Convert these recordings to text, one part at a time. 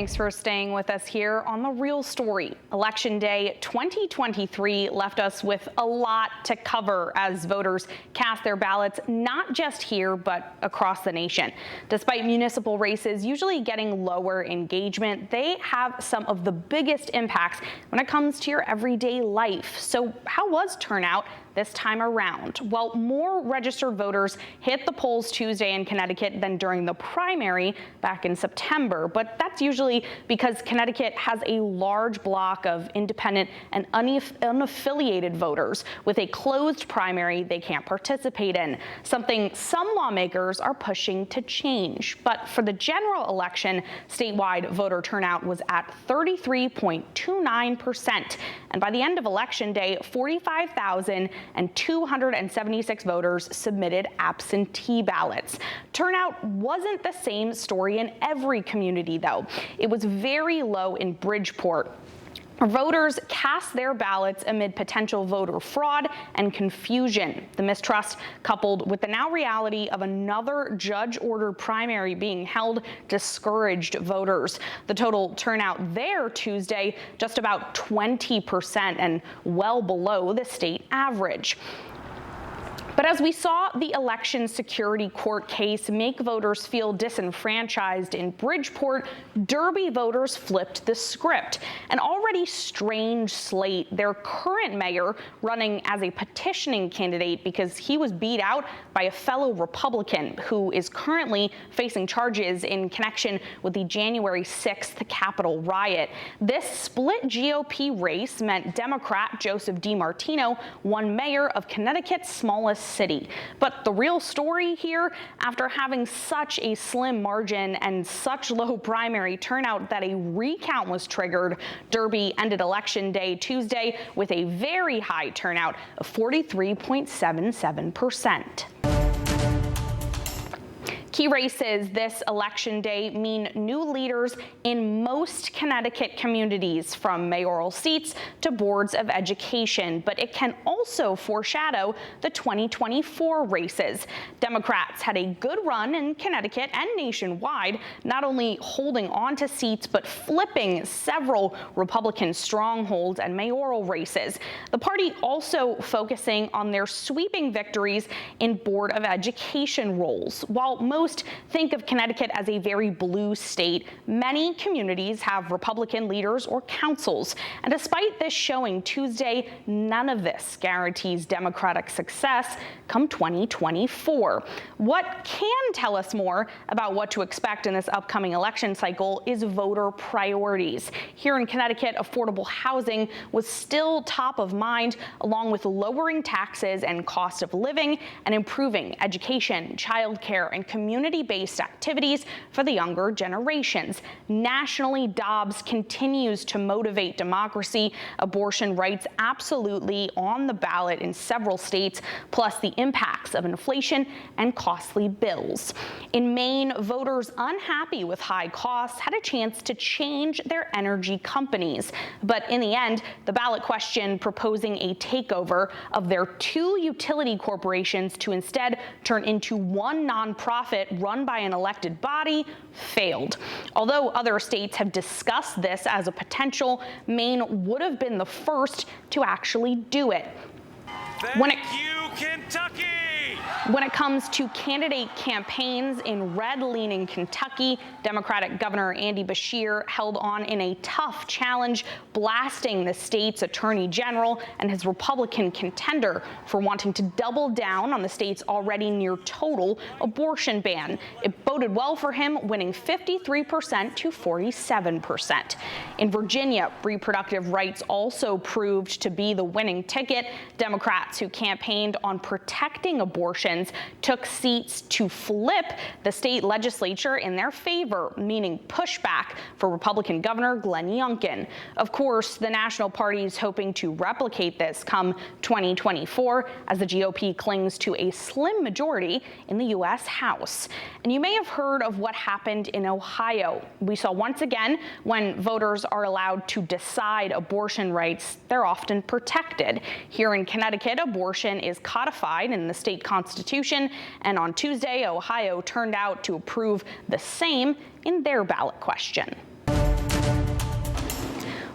Thanks for staying with us here on The Real Story. Election Day 2023 left us with a lot to cover as voters cast their ballots, not just here, but across the nation. Despite municipal races usually getting lower engagement, they have some of the biggest impacts when it comes to your everyday life. So how was turnout this time around? Well, more registered voters hit the polls Tuesday in Connecticut than during the primary back in September, but that's usually because Connecticut has a large block of independent and unaffiliated voters with a closed primary they can't participate in, something some lawmakers are pushing to change. But for the general election, statewide voter turnout was at 33.29%. And by the end of Election Day, 45,276 voters submitted absentee ballots. Turnout wasn't the same story in every community, though. It was very low in Bridgeport. Voters cast their ballots amid potential voter fraud and confusion. The mistrust, coupled with the now reality of another judge-ordered primary being held, discouraged voters. The total turnout there Tuesday, just about 20% and well below the state average. But as we saw the election security court case make voters feel disenfranchised in Bridgeport, Derby voters flipped the script. An already strange slate, their current mayor running as a petitioning candidate because he was beat out by a fellow Republican who is currently facing charges in connection with the January 6th Capitol riot. This split GOP race meant Democrat Joseph DiMartino won mayor of Connecticut's smallest city. But the real story here, after having such a slim margin and such low primary turnout that a recount was triggered, Derby ended Election Day Tuesday with a very high turnout of 43.77%. Key races this election day mean new leaders in most Connecticut communities, from mayoral seats to boards of education, but it can also foreshadow the 2024 races. Democrats had a good run in Connecticut and nationwide, not only holding on to seats, but flipping several Republican strongholds and mayoral races. The party also focusing on their sweeping victories in board of education roles. While most think of Connecticut as a very blue state, many communities have Republican leaders or councils. And despite this showing Tuesday, none of this guarantees Democratic success come 2024. What can tell us more about what to expect in this upcoming election cycle is voter priorities. Here in Connecticut, affordable housing was still top of mind, along with lowering taxes and cost of living and improving education, childcare, and community-based activities for the younger generations. Nationally, Dobbs continues to motivate democracy. Abortion rights absolutely on the ballot in several states, plus the impacts of inflation and costly bills. In Maine, voters unhappy with high costs had a chance to change their energy companies. But in the end, the ballot question proposing a takeover of their two utility corporations to instead turn into one nonprofit run by an elected body failed. Although other states have discussed this as a potential, Maine would have been the first to actually do it. Thank you, Kentucky! When it comes to candidate campaigns in red-leaning Kentucky, Democratic Governor Andy Beshear held on in a tough challenge, blasting the state's attorney general and his Republican contender for wanting to double down on the state's already near total abortion ban. It boded well for him, winning 53% to 47%. In Virginia, reproductive rights also proved to be the winning ticket. Democrats who campaigned on protecting abortions took seats to flip the state legislature in their favor, meaning pushback for Republican Governor Glenn Youngkin. Of course, the national party is hoping to replicate this come 2024 as the GOP clings to a slim majority in the U.S. House. And you may have heard of what happened in Ohio. We saw once again when voters are allowed to decide abortion rights, they're often protected. Here in Connecticut, abortion is codified in the state constitution, and on Tuesday, Ohio turned out to approve the same in their ballot question.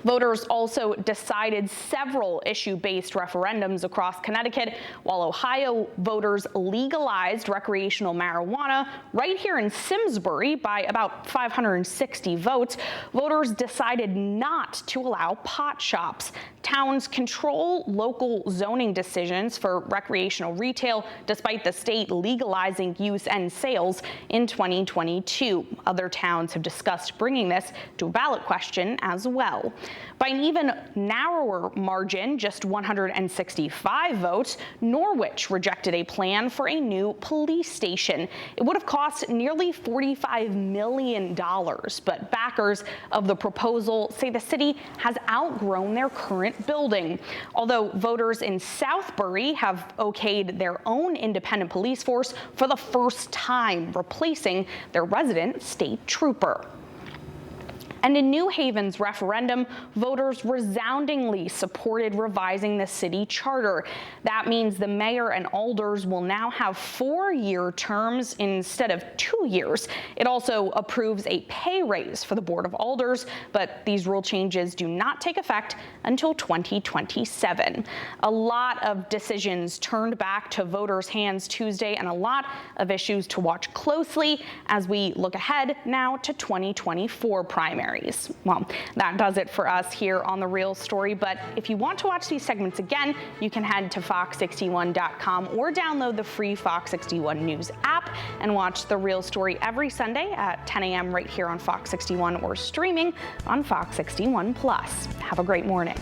Voters also decided several issue-based referendums across Connecticut, while Ohio voters legalized recreational marijuana right here in Simsbury by about 560 votes. Voters decided not to allow pot shops. Towns control local zoning decisions for recreational retail, despite the state legalizing use and sales in 2022. Other towns have discussed bringing this to a ballot question as well. By an even narrower margin, just 165 votes, Norwich rejected a plan for a new police station. It would have cost nearly $45 million, but backers of the proposal say the city has outgrown their current building. Although voters in Southbury have okayed their own independent police force for the first time, replacing their resident state trooper. And in New Haven's referendum, voters resoundingly supported revising the city charter. That means the mayor and alders will now have 4-year terms instead of 2 years. It also approves a pay raise for the Board of Alders, but these rule changes do not take effect until 2027. A lot of decisions turned back to voters' hands Tuesday, and a lot of issues to watch closely as we look ahead now to 2024 primaries. Well, that does it for us here on The Real Story, but if you want to watch these segments again, you can head to fox61.com or download the free Fox 61 News app and watch The Real Story every Sunday at 10 a.m. right here on Fox 61 or streaming on Fox 61 Plus. Have a great morning.